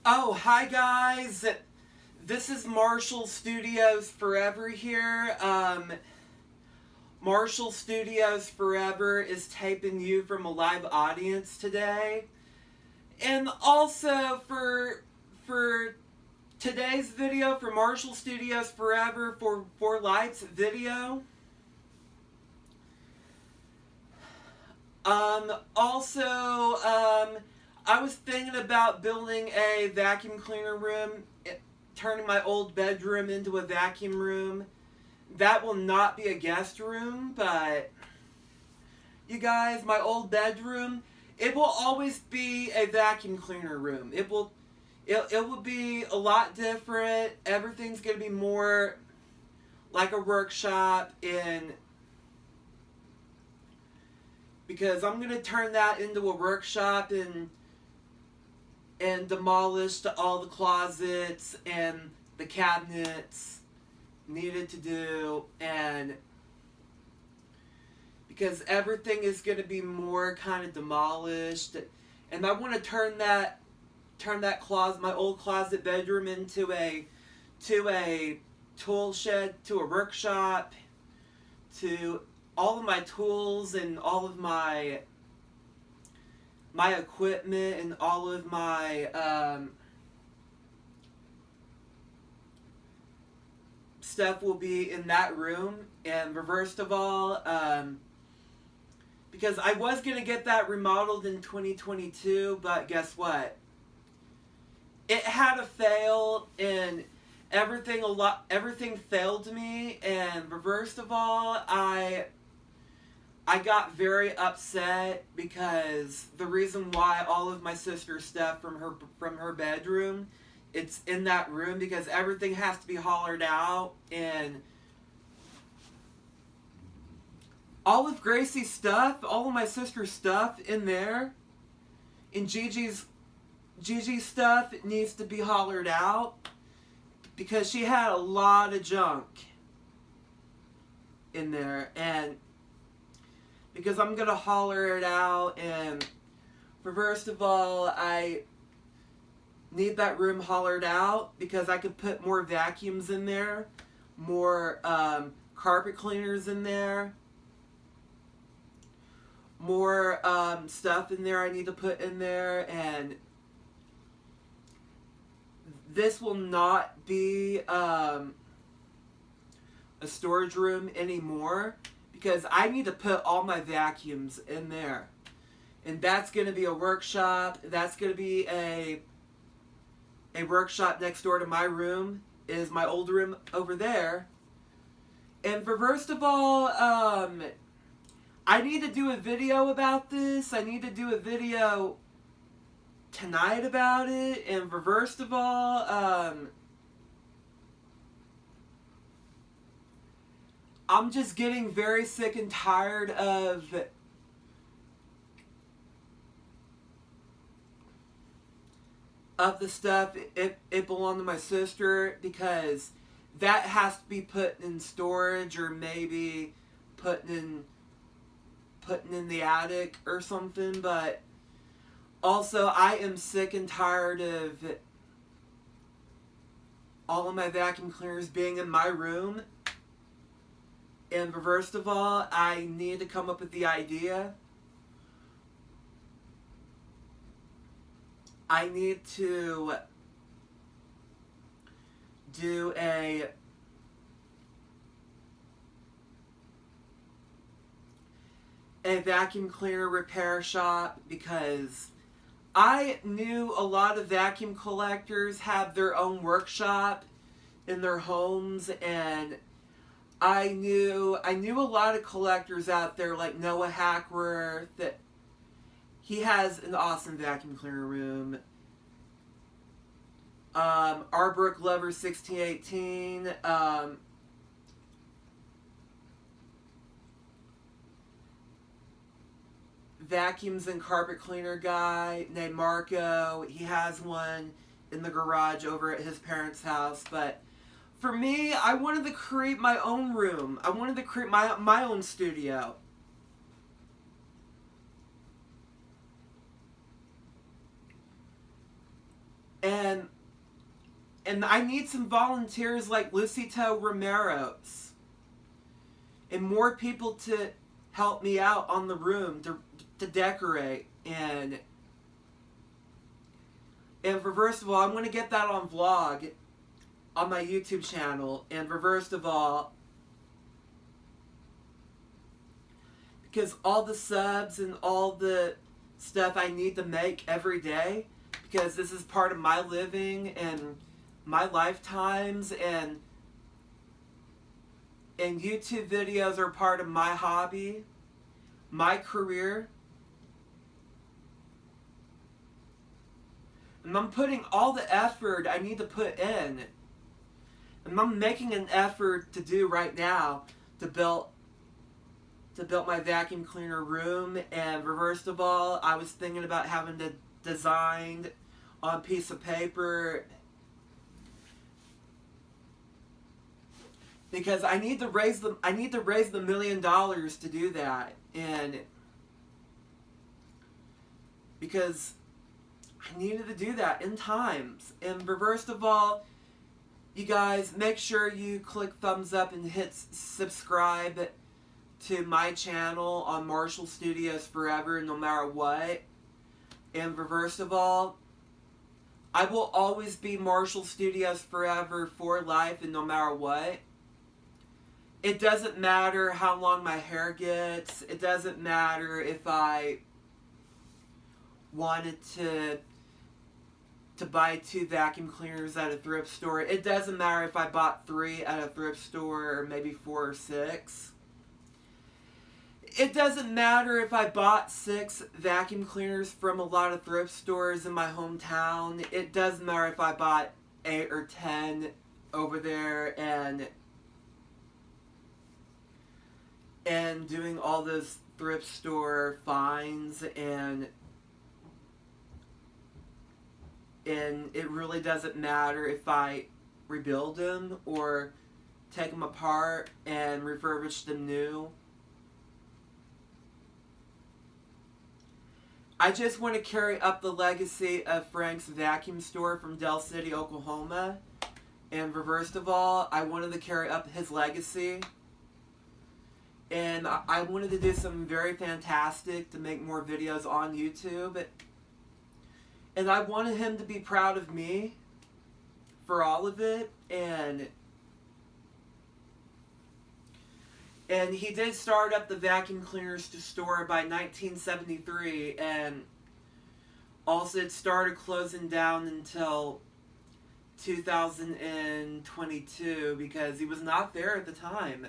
Oh, hi guys. This is Marshall Studios Forever here. Marshall Studios Forever is taping you from a live audience today. And also for today's video for Marshall Studios Forever for Lights video. I was thinking about building a vacuum cleaner room, turning my old bedroom into a vacuum room. That will not be a guest room, but you guys, my old bedroom, it will always be a vacuum cleaner room. It will be a lot different. Everything's going to be more like a workshop, and because I'm going to turn that into a workshop and demolish all the closets and the cabinets needed to do, and because everything is going to be more kind of demolished, and I want to turn that closet, my old closet bedroom, into a tool shed, to a workshop, to all of my tools and all of my equipment and all of my stuff will be in that room. And reversed of all, because I was going to get that remodeled in 2022, but guess what? It had a fail, and everything failed me. And reversed of all, I got very upset because the reason why all of my sister's stuff from her bedroom, it's in that room, because everything has to be hollowed out, and all of Gracie's stuff, all of my sister's stuff in there, and Gigi's stuff, it needs to be hollowed out because she had a lot of junk in there, and because I'm going to holler it out. And first of all, I need that room hollered out because I could put more vacuums in there, more carpet cleaners in there, more stuff in there I need to put in there. And this will not be a storage room anymore, because I need to put all my vacuums in there. And that's going to be a workshop. That's going to be a workshop next door to my room, is my old room over there. And first of all, I need to do a video about this. I need to do a video tonight about it. And first of all, I'm just getting very sick and tired of the stuff. It belonged to my sister, because that has to be put in storage, or maybe putting in the attic or something. But also, I am sick and tired of all of my vacuum cleaners being in my room. And first of all, I need to come up with the idea. I need to do a vacuum cleaner repair shop, because I knew a lot of vacuum collectors have their own workshop in their homes, and I knew a lot of collectors out there, like Noah Hackworth, that he has an awesome vacuum cleaner room. Arbrook Lover 1618, vacuums and carpet cleaner guy named Marco. He has one in the garage over at his parents' house. But for me, I wanted to create my own room. I wanted to create my own studio. And I need some volunteers like Lucito Romero's and more people to help me out on the room to decorate. And first of all, I'm going to get that on vlog on my YouTube channel. And first of all, because all the subs and all the stuff I need to make every day, because this is part of my living and my lifetimes, and YouTube videos are part of my hobby, my career. And I'm putting all the effort I need to put in. And I'm making an effort to do right now to build my vacuum cleaner room. And first of all, I was thinking about having it designed on a piece of paper, because I need to raise the $1 million to do that. And because I needed to do that in times. And first of all, you guys, make sure you click thumbs up and hit subscribe to my channel on Marshall Studios Forever, no matter what. And first of all, I will always be Marshall Studios Forever for life and no matter what. It doesn't matter how long my hair gets. It doesn't matter if I wanted to buy 2 vacuum cleaners at a thrift store. It doesn't matter if I bought 3 at a thrift store, or maybe 4 or 6. It doesn't matter if I bought 6 vacuum cleaners from a lot of thrift stores in my hometown. It doesn't matter if I bought 8 or 10 over there and doing all those thrift store finds, and it really doesn't matter if I rebuild them or take them apart and refurbish them new. I just want to carry up the legacy of Frank's Vacuum Store from Del City, Oklahoma. And first of all, I wanted to carry up his legacy. And I wanted to do something very fantastic to make more videos on YouTube. And I wanted him to be proud of me for all of it. And he did start up the vacuum cleaners store by 1973. And also it started closing down until 2022 because he was not there at the time.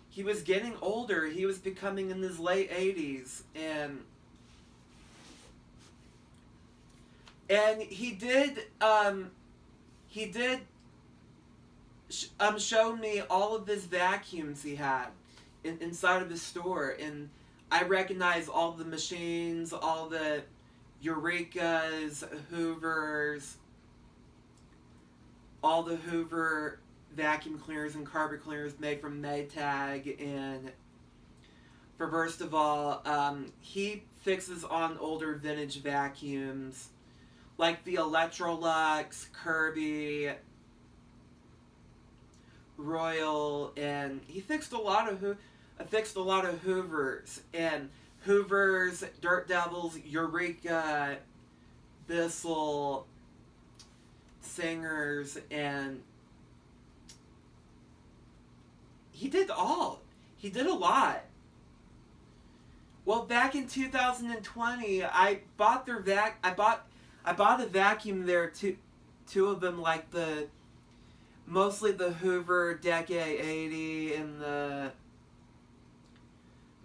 He was getting older. He was becoming in his late 80s. And he did show me all of his vacuums he had inside of his store, and I recognize all the machines, all the Eurekas, Hoovers, all the Hoover vacuum cleaners and carpet cleaners made from Maytag. And first of all, he fixes on older vintage vacuums like the Electrolux, Kirby, Royal, and he fixed a lot of Hoovers, and Hoovers, Dirt Devils, Eureka, Bissell, Singers, and he did a lot. Well, back in 2020, I bought their I bought a vacuum there, two of them, like mostly the Hoover Decade 80 and the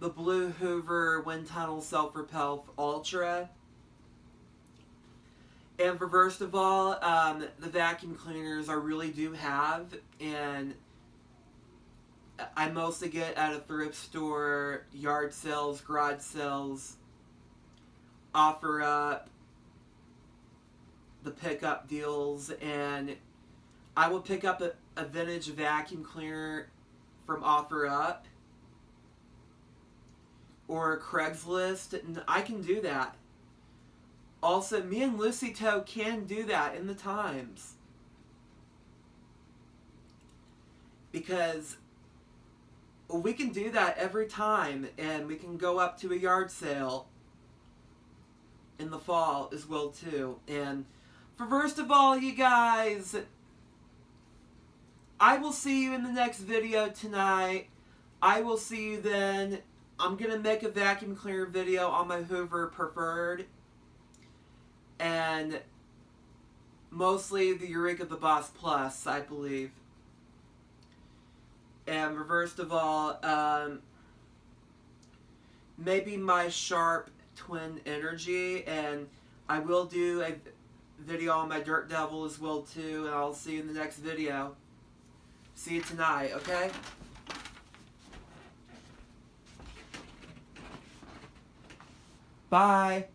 blue Hoover Wind Tunnel Self-Propel Ultra. And first of all, the vacuum cleaners I really do have, and I mostly get at a thrift store, yard sales, garage sales, OfferUp, the pickup deals, and I will pick up a vintage vacuum cleaner from OfferUp or Craigslist, and I can do that. Also, me and Lucy Toe can do that in the Times. Because we can do that every time, and we can go up to a yard sale in the fall as well too. And for first of all, you guys, I will see you in the next video tonight. I will see you then. I'm going to make a vacuum cleaner video on my Hoover Preferred. And mostly the Eureka the Boss Plus, I believe. And first of all, maybe my Sharp Twin Energy. And I will do a video on my Dirt Devil as well too. And I'll see you in the next video. See you tonight, okay? Bye.